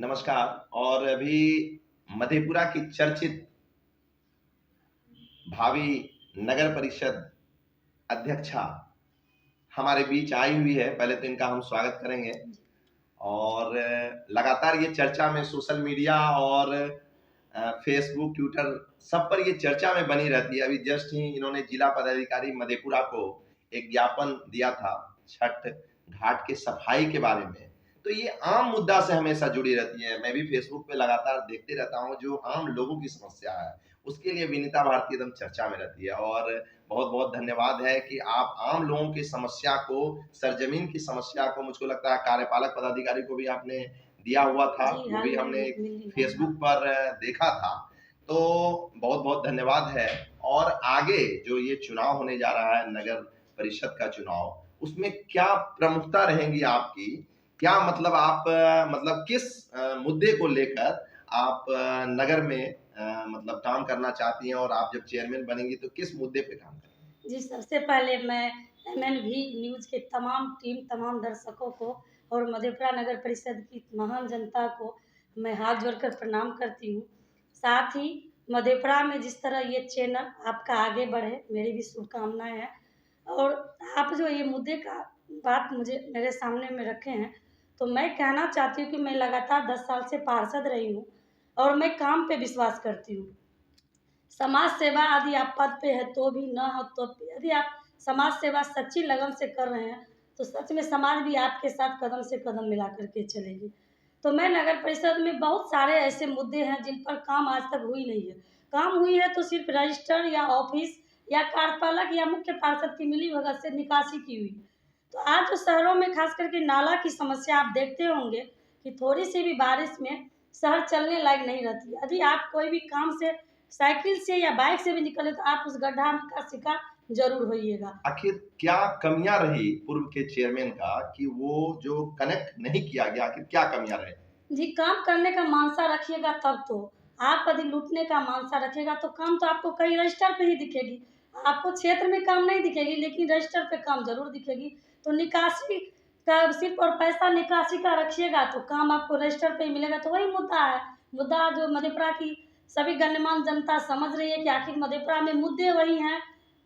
नमस्कार। और अभी मधेपुरा की चर्चित भावी नगर परिषद अध्यक्षा हमारे बीच आई हुई है। पहले तो इनका हम स्वागत करेंगे। और लगातार ये चर्चा में सोशल मीडिया और फेसबुक, ट्विटर सब पर ये चर्चा में बनी रहती है। अभी जस्ट ही इन्होंने जिला पदाधिकारी मधेपुरा को एक ज्ञापन दिया था छठ घाट के सफाई के बारे में। तो ये आम मुद्दा से हमेशा जुड़ी रहती है। मैं भी फेसबुक पे लगातार देखते रहता हूँ, जो आम लोगों की समस्या है उसके लिए विनीता भारती एकदम चर्चा में रहती है। और बहुत बहुत धन्यवाद है कि आप आम लोगों की समस्या को, सरजमीन की समस्या को, मुझको लगता है कार्यपालक पदाधिकारी को भी आपने दिया हुआ था, जी वो हाँ, भी हमने मिली है। फेसबुक पर देखा था। तो बहुत बहुत धन्यवाद है। और आगे जो ये चुनाव होने जा रहा है, नगर परिषद का चुनाव, उसमें क्या प्रमुखता रहेंगी आपकी? क्या मतलब आप मतलब किस मुद्दे को लेकर आप नगर में मतलब काम करना चाहती हैं? और आप जब चेयरमैन बनेंगी तो किस मुद्दे पे काम करेंगी? जी, सबसे पहले मैं एमएनवी न्यूज़ के तमाम टीम, तमाम दर्शकों को और मधेपुरा नगर परिषद की महान जनता को मैं हाथ जोड़कर प्रणाम करती हूँ। साथ ही मधेपुरा में जिस तरह ये चैनल आपका आगे बढ़े, मेरी भी शुभकामनाएँ हैं। और आप जो ये मुद्दे का बात मुझे मेरे सामने में रखे हैं, तो मैं कहना चाहती हूँ कि मैं लगातार 10 साल से पार्षद रही हूँ और मैं काम पे विश्वास करती हूँ। समाज सेवा यदि आप पद पे है तो भी, ना हो तो भी, यदि आप समाज सेवा सच्ची लगन से कर रहे हैं, तो सच में समाज भी आपके साथ कदम से कदम मिला कर के चलेगी। तो मैं नगर परिषद में बहुत सारे ऐसे मुद्दे हैं जिन पर काम आज तक हुई नहीं है। काम हुई है तो सिर्फ रजिस्टर या ऑफिस या कार्यपालक या मुख्य पार्षद की मिलीभगत से निकासी की हुई। तो आज जो शहरों में खास करके नाला की समस्या आप देखते होंगे कि थोड़ी सी भी बारिश में शहर चलने लायक नहीं रहती। यदि आप कोई भी काम से साइकिल से या बाइक से भी निकले तो आप उस गड्ढा का शिकार ज़रूर होइएगा। आखिर क्या कमियां रही पूर्व के चेयरमैन का कि वो जो कनेक्ट नहीं किया गया? आखिर क्या कमियां रहे? जी, काम करने का मानसा रखिएगा तब तो। आप यदि लूटने का मानसा रखिएगा तो काम तो आपको कहीं रजिस्टर पे ही दिखेगी। आपको क्षेत्र में काम नहीं दिखेगी, लेकिन रजिस्टर पे काम ज़रूर दिखेगी। तो निकासी का सिर्फ़ और पैसा निकासी का रखिएगा तो काम आपको रजिस्टर पे ही मिलेगा। तो वही मुद्दा है। मुद्दा जो मधेपुरा की सभी गणमान्य जनता समझ रही है कि आखिर मधेपुरा में मुद्दे वही हैं,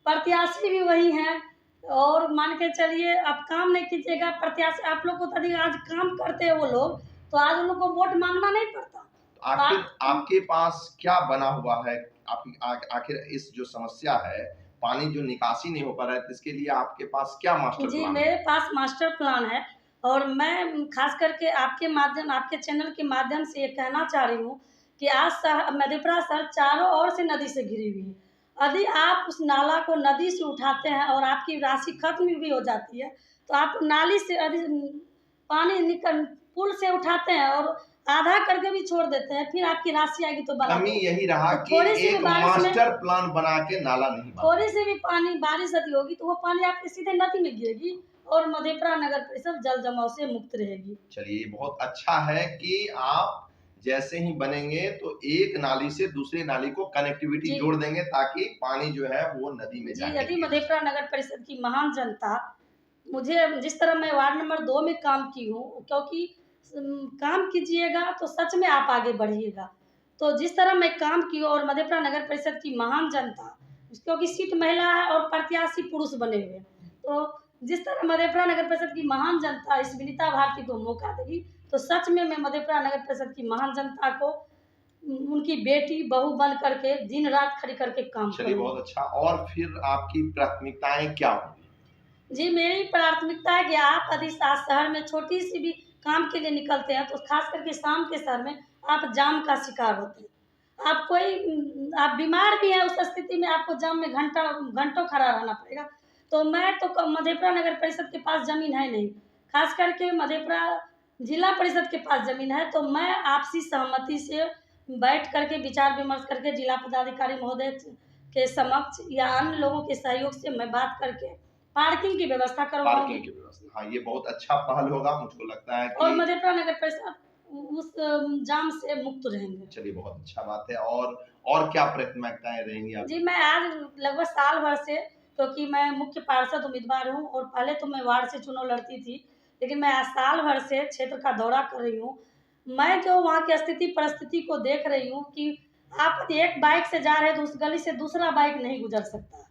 प्रत्याशी भी वही हैं। और मान के चलिए आप काम नहीं कीजिएगा, प्रत्याशी आप लोग को तो यदि आज काम करते हैं वो लोग, तो आज उन लोग को वोट माँगना नहीं पड़ता। तो तो आखिर आप आपके पास क्या बना हुआ है? आपकी आखिर इस जो समस्या है, पानी जो निकासी नहीं हो पा रहा है, तो इसके लिए आपके पास क्या मास्टर जी, प्लान है? मेरे पास मास्टर प्लान है और मैं ख़ास करके आपके चैनल के माध्यम से ये कहना चाह रही हूँ कि आज मधेपुरा शहर चारों ओर से नदी से घिरी हुई है। यदि आप उस नाला को नदी से उठाते हैं और आपकी राशि खत्म भी हो जाती है, तो आप नाली से यदि पानी निकल पुल से उठाते हैं और आधा करके भी छोड़ देते हैं, फिर आपकी राशि आएगी तो बना कमी दो। यही रहा तो कि थोड़ी-सी भी एक बारिश में मास्टर प्लान बना के नाला नहीं बना। थोड़ी सी भी पानी बारिश यदि होगी तो वो पानी आपके सीधे नदी में गिरेगी और मधेपुरा नगर परिषद जल जमाव से मुक्त रहेगी। चलिए, ये बहुत अच्छा है कि आप जैसे ही बनेंगे तो एक नाली से दूसरे नाली को कनेक्टिविटी जी, जोड़ देंगे, ताकि पानी जो है वो नदी में जी, जाके यदि गिरे। मधेपुरा नगर परिषद की महान जनता मुझे जिस तरह मैं वार्ड नंबर 2 में काम की हूँ, क्योंकि काम कीजिएगा तो सच में आप आगे बढ़िएगा। तो जिस तरह मैं काम की हूँ और मधेपुरा नगर परिषद की महान जनता, क्योंकि सीट महिला है और प्रत्याशी पुरुष बने हुए हैं। तो जिस तरह मधेपुरा नगर परिषद की महान जनता इस विनीता भारती को मौका देगी, तो सच में मैं मधेपुरा नगर परिषद की महान जनता को उनकी बेटी, बहू बन करके दिन-रात खड़ी करके काम चलिए, बहुत करूँगी। अच्छा। और फिर आपकी प्राथमिकताएँ क्या होंगी? जी, मेरी प्राथमिकता है कि आप यदि शहर में छोटी-सी भी काम के लिए निकलते हैं, तो ख़ास करके शाम के समय में आप जाम का शिकार होते हैं। आप बीमार भी हैं, उस स्थिति में आपको जाम में घंटों खड़ा रहना पड़ेगा। तो मैं तो मधेपुरा नगर परिषद के पास ज़मीन है नहीं, ख़ास करके मधेपुरा जिला परिषद के पास ज़मीन है, तो मैं आपसी सहमति से बैठ कर के विचार-विमर्श करके जिला पदाधिकारी महोदय के समक्ष या अन्य लोगों के सहयोग से मैं बात करके पार्किंग की व्यवस्था पार्किंग करवाऊँगी की व्यवस्था। हाँ, ये बहुत अच्छा पहल होगा। मुझको लगता है और कि मधेपुरा नगर परिषद उस जाम से मुक्त रहेंगे। चलिए, बहुत अच्छा बात है। और क्या प्राथमिकताएँ रहेंगी जी, आपकी? मैं आज लगभग साल भर से, क्योंकि मैं मुख्य पार्षद उम्मीदवार हूँ और पहले तो मैं वार्ड से चुनाव लड़ती थी, लेकिन मैं आज साल भर से क्षेत्र का दौरा कर रही हूँ। मैं जो वहाँ की स्थिति परिस्थिति को देख रही हूँ कि आप एक बाइक से जा रहे हैं तो उस गली से दूसरा बाइक नहीं गुजर सकता।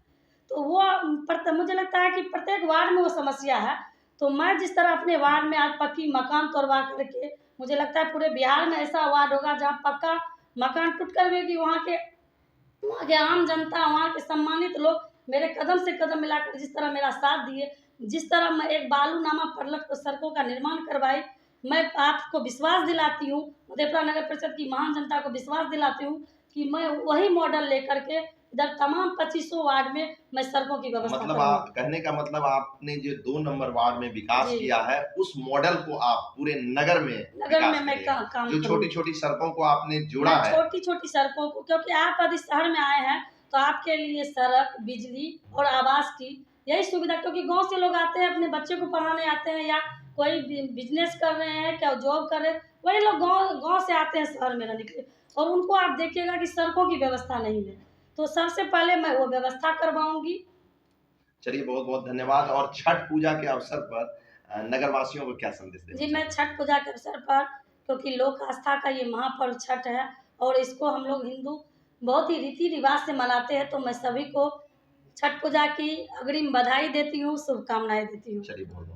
तो वो मुझे लगता है कि प्रत्येक वार्ड में वो समस्या है। तो मैं जिस तरह अपने वार्ड में आज पक्की मकान तोड़वा करके, मुझे लगता है पूरे बिहार में ऐसा वार्ड होगा जहाँ पक्का मकान टूट कर भी कि वहाँ के आम जनता, वहाँ के सम्मानित लोग मेरे कदम से कदम मिलाकर जिस तरह मेरा साथ दिए, जिस तरह मैं एक बालूनामा पलट सड़कों का निर्माण करवाई, मैं आपको विश्वास दिलाती हूँ, मधेपुरा नगर परिषद की महान जनता को विश्वास दिलाती हूँ कि मैं वही मॉडल लेकर के इधर तमाम 2500 वार्ड में मैं सड़कों की व्यवस्था मतलब आप करूँगी। कहने का मतलब आपने जो 2 नंबर वार्ड में विकास जी, किया है, उस मॉडल को आप पूरे नगर में नगर में विकास मैं करेंगे। काम जो करूँगी। छोटी-छोटी सड़कों को आपने जोड़ा मैं है, छोटी-छोटी सड़कों को, क्योंकि आप यदि शहर में आए हैं, तो आपके लिए सड़क, बिजली और आवास की यही सुविधा, क्योंकि गाँव से लोग आते हैं, अपने बच्चे को पढ़ाने आते हैं या कोई बिज़नेस कर रहे हैं, क्या जॉब कर रहे हैं, वही लोग गाँव गाँव से आते हैं शहर में रहने के लिए, और उनको आप देखिएगा कि सड़कों की व्यवस्था नहीं है। तो सबसे पहले मैं वो व्यवस्था करवाऊँगी। चलिए बहुत-बहुत धन्यवाद। और छठ पूजा के अवसर पर नगर वासियों को क्या संदेश देना जी, मैं चाहेंगे? छठ पूजा के अवसर पर, क्योंकि लोक आस्था का ये महापर्व छठ है और इसको हम लोग हिंदू बहुत ही रीति-रिवाज से मनाते हैं, तो मैं सभी को छठ पूजा की अग्रिम बधाई देती हूँ, शुभकामनाएँ देती हूँ। चलिए बहुत-बहुत